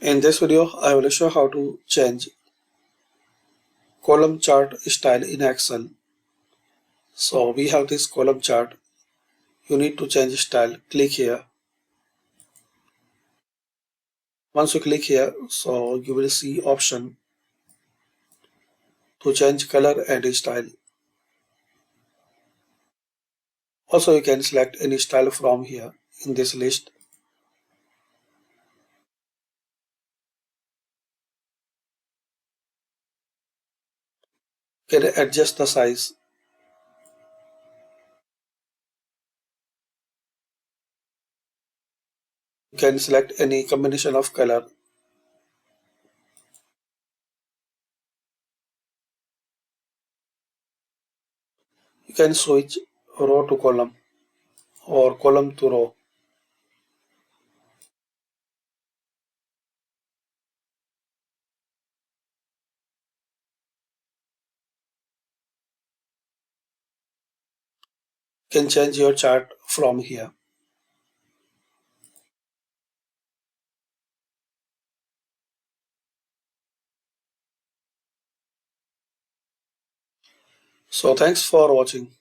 In this video, I will show how to change column chart style in Excel. So we have this column chart. You need to change style. Click here. Once you click here, so you will see option to change color and style. Also, you can select any style from here in this list. You can adjust the size. You can select any combination of color. You can switch row to column or column to row. You can change your chart from here. So thanks for watching.